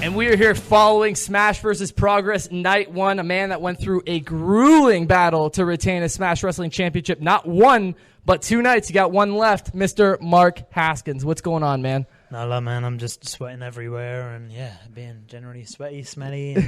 And we are here following Smash vs. Progress Night 1, a man that went through a grueling battle to retain a Smash Wrestling Championship. Not one, but 2 nights. You got one left, Mr. Mark Haskins. What's going on, man? No, man, I'm just sweating everywhere and, being generally sweaty, smelly, and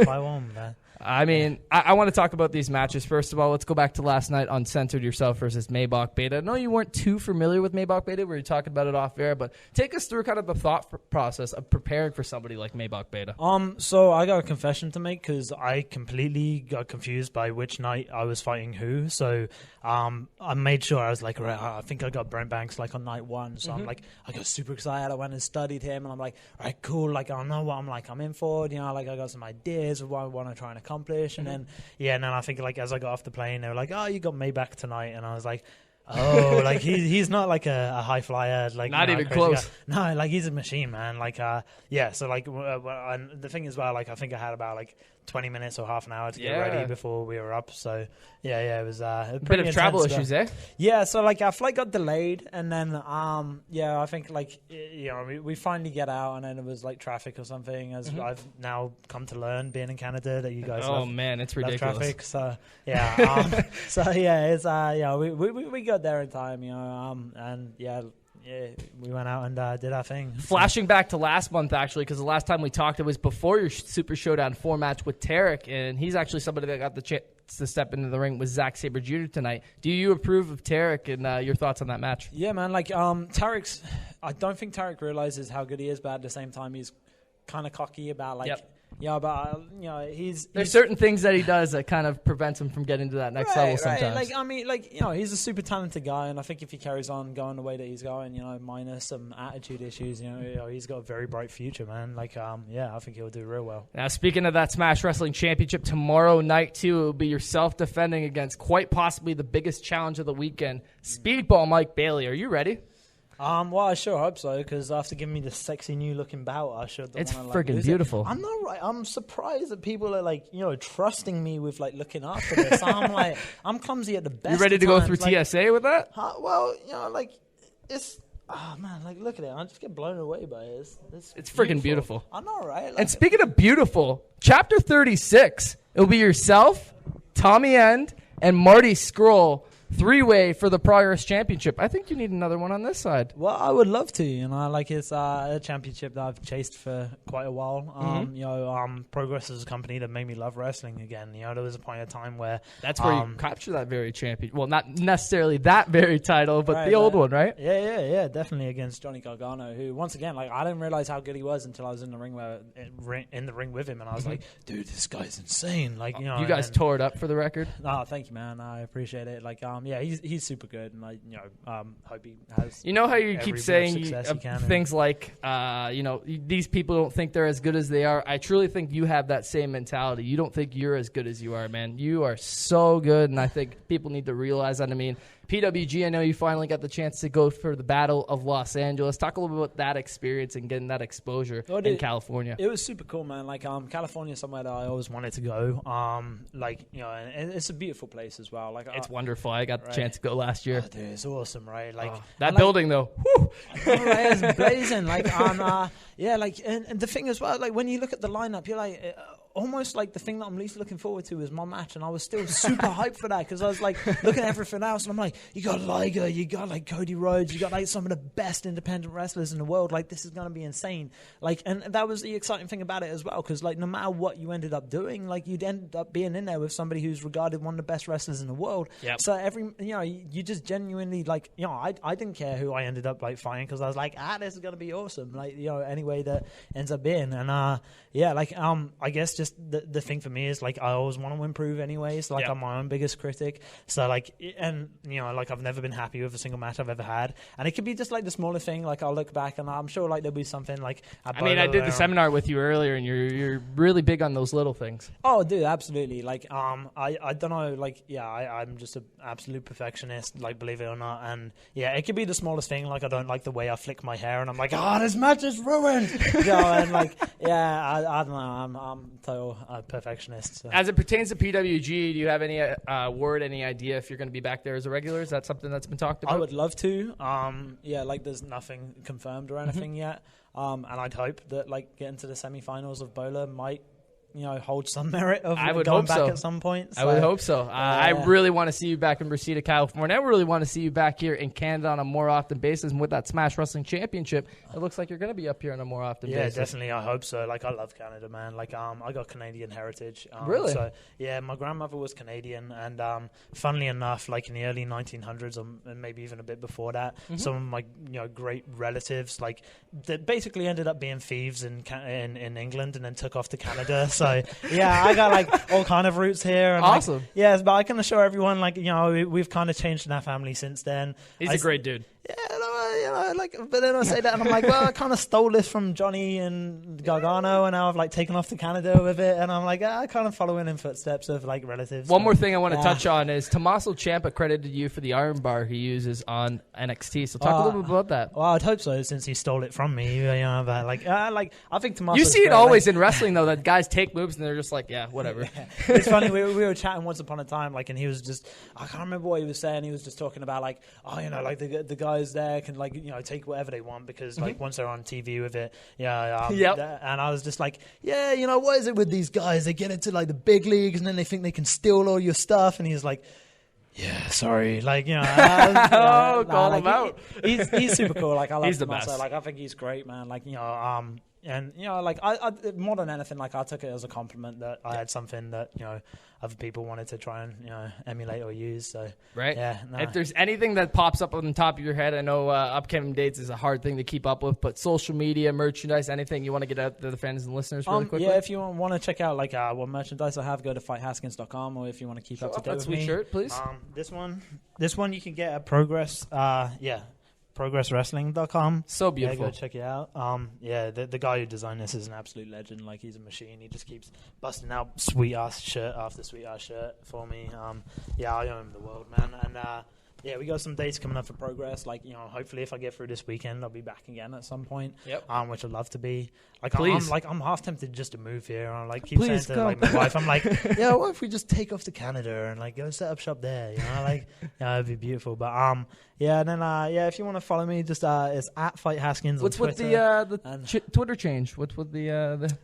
quite warm, man. I mean, I want to talk about these matches. First of all, let's go back to last night on Censored Yourself versus Maybach Beta. I know you weren't too familiar with Maybach Beta. We were talking about it off air, but take us through kind of the thought process of preparing for somebody like Maybach Beta. So I got a confession to make because I completely got confused by which night I was fighting who. So I made sure I was like, right, I think I got Brent Banks like on night 1. So I'm like, I got super excited. I went and studied him, and I'm like, all right, cool. Like I know what I'm in for. You know, like I got some ideas of what I want to try and accomplish, and then and then I think like as I got off the plane, they were like, oh, you got Maybach tonight, and I was like, oh, like he's not like a high flyer, like not even close. Guy. No, like he's a machine, man. Like so like and the thing is, well, like I think I had about like 20 minutes or half an hour to get ready before we were up. So it was a bit of travel issues, eh? Yeah, so like our flight got delayed, and then I think like we finally get out, and then it was like traffic or something. As I've now come to learn, being in Canada, that you guys man, it's ridiculous. Traffic, so it's we got there in time, and we went out and did our thing. Flashing back to last month, actually, because the last time we talked, it was before your Super Showdown 4 match with Tarek, and he's actually somebody that got the chance to step into the ring with Zack Sabre Jr. tonight. Do you approve of Tarek, and your thoughts on that match? Yeah, man. Like Tarek's, I don't think Tarek realizes how good he is, but at the same time, he's kind of cocky about like. Yep. Yeah, but there's certain things that he does that kind of prevents him from getting to that next level sometimes. Like I mean, like he's a super talented guy, and I think if he carries on going the way that he's going, minus some attitude issues, he's got a very bright future, man. Like I think he'll do real well. Now, speaking of that Smash Wrestling Championship, tomorrow night too, it will be yourself defending against quite possibly the biggest challenge of the weekend, Speedball Mike Bailey. Are you ready? Well, I sure hope so, because after giving me the sexy new looking bout, I sure don't It's want to freaking beautiful. I'm not right. I'm surprised that people are like, trusting me with like looking after this. I'm like, I'm clumsy at the best. You ready to go through TSA with that? Well, it's. Oh man, like look at it. I just get blown away by it. It's freaking beautiful. I know, right? And speaking of beautiful, Chapter 36, it'll be yourself, Tommy End, and Marty Scurll. 3-way for the Progress Championship. I think you need another one on this side. Well, I would love to. It's a championship that I've chased for quite a while. Progress is a company that made me love wrestling again. There was a point of time where that's where you capture that very champion. Well, not necessarily that very title, but the old one, right? Yeah, definitely against Johnny Gargano, who once again, like I didn't realize how good he was until I was in the ring with him, and I was like, dude, this guy's insane. Like, you guys tore it up for the record. Oh, thank you, man. I appreciate it. Like, he's super good, and hope he has. You know how you keep saying things like, these people don't think they're as good as they are. I truly think you have that same mentality. You don't think you're as good as you are, man. You are so good, and I think people need to realize that. I mean, PWG, I know you finally got the chance to go for the Battle of Los Angeles. Talk a little bit about that experience and getting that exposure in California. It was super cool, man. Like, California is somewhere that I always wanted to go. And it's a beautiful place as well. Like, it's wonderful. I got the chance to go last year. Oh, dude, it's awesome, right? Like that building, though. Whew. It's blazing. Like, and the thing as well, like when you look at the lineup, you're like. Almost like the thing that I'm least looking forward to is my match, and I was still super hyped for that because I was like looking at everything else, and I'm like, you got Liger, you got like Cody Rhodes, you got like some of the best independent wrestlers in the world. Like, this is gonna be insane. Like, and that was the exciting thing about it as well, because like no matter what you ended up doing, like you'd end up being in there with somebody who's regarded one of the best wrestlers in the world. Yep. So you just genuinely like, I didn't care who I ended up like fighting because I was like, this is gonna be awesome. Like, any way that ends up being, and I guess just the thing for me is like I always want to improve anyways. Like, I'm my own biggest critic. So like, and like I've never been happy with a single match I've ever had, and it could be just like the smaller thing. Like, I'll look back and I'm sure like there'll be something like. I did the seminar with you earlier, and you're really big on those little things. Oh, dude, absolutely. Like, I don't know. Like, I'm just an absolute perfectionist. Like, believe it or not, and it could be the smallest thing. Like, I don't like the way I flick my hair, and I'm like, this match is ruined. And like, I don't know. I'm totally loyal perfectionist. So. As it pertains to PWG, do you have any any idea if you're going to be back there as a regular? Is that something that's been talked about? I would love to. There's nothing confirmed or anything yet. And I'd hope that getting to the semifinals of Bola might hold some merit of going back at some point. So, I would hope so. I really want to see you back in Reseda, California. I really want to see you back here in Canada on a more often basis. And with that Smash Wrestling Championship, it looks like you're going to be up here on a more often basis. Yeah, definitely. I hope so. I love Canada, man. I got Canadian heritage. Really? So, yeah, my grandmother was Canadian. And funnily enough, in the early 1900s, and maybe even a bit before that, some of my great relatives, that basically ended up being thieves in England and then took off to Canada. So yeah, I got all kind of roots here. And, awesome. Yes, but I can assure everyone, we've kind of changed in our family since then. He's a great dude. Yeah, but then I say that and I'm I kind of stole this from Johnny and Gargano, and now I've taken off to Canada with it, and I'm I kind of following in footsteps of relatives. One more thing I want to touch on is Tommaso Ciampa credited you for the arm bar he uses on NXT. So talk a little bit about that. Well, I'd hope so, since he stole it from me. But I think Tommaso. You see it always in wrestling though, that guys take moves and they're just yeah, whatever. Yeah. It's funny. We were chatting once upon a time, and he was just, I can't remember what he was saying. He was just talking about the guys there can take whatever they want because once they're on TV with it, and I was just what is it with these guys? They get into the big leagues and then they think they can steal all your stuff, and he's yeah, sorry, call him out. He's super cool. I love he's him the best. Also. I think he's great, man. And I more than anything, I took it as a compliment that I had something that other people wanted to try and emulate or use. So right, yeah. Nah. If there's anything that pops up on the top of your head, I know upcoming dates is a hard thing to keep up with, but social media, merchandise, anything you want to get out to the fans and listeners really quickly. Yeah, if you want to check out what merchandise I have, go to FightHaskins.com, or if you want to keep up to date with me. That sweet shirt, please. This one you can get at Progress. ProgressWrestling.com. So beautiful. Yeah, go check it out. The guy who designed this is an absolute legend. He's a machine. He just keeps busting out sweet ass shirt after sweet ass shirt for me. I owe him the world, man. And we got some dates coming up for Progress. Hopefully if I get through this weekend, I'll be back again at some point. Yep. Which I'd love to be. Please. I'm half tempted just to move here. And I keep saying to my wife, I'm what if we just take off to Canada and go set up shop there? It'd be beautiful. But if you want to follow me, just it's at Fight Haskins. What's with the Twitter change? What's with the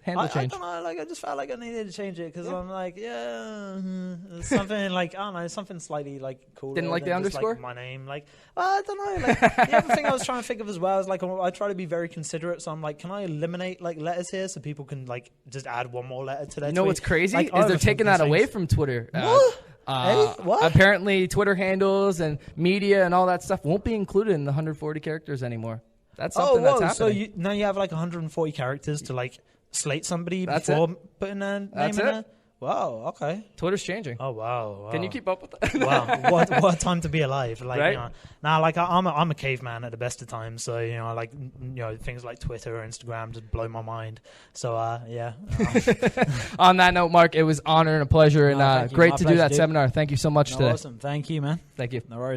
handle change? I don't know. I just felt I needed to change it because I'm something I don't know, something slightly cool. Didn't like the underscore? My name, I don't know. The other thing I was trying to think of as well is I try to be very considerate. So I'm can I eliminate letters here so people can just add one more letter to their tweet? What's crazy is they're taking that away from Twitter. What? Apparently, Twitter handles and media and all that stuff won't be included in the 140 characters anymore. That's something that's happening. So now you have 140 characters to slate somebody before putting their name in there? Wow, okay. Twitter's changing. Oh, wow. Can you keep up with that? Wow, what a time to be alive. Right? I'm a caveman at the best of times, so, things like Twitter or Instagram just blow my mind. So, yeah. On that note, Mark, it was an honor and a pleasure, and great to do that seminar. Thank you so much today. Awesome. Thank you, man. Thank you. No worries.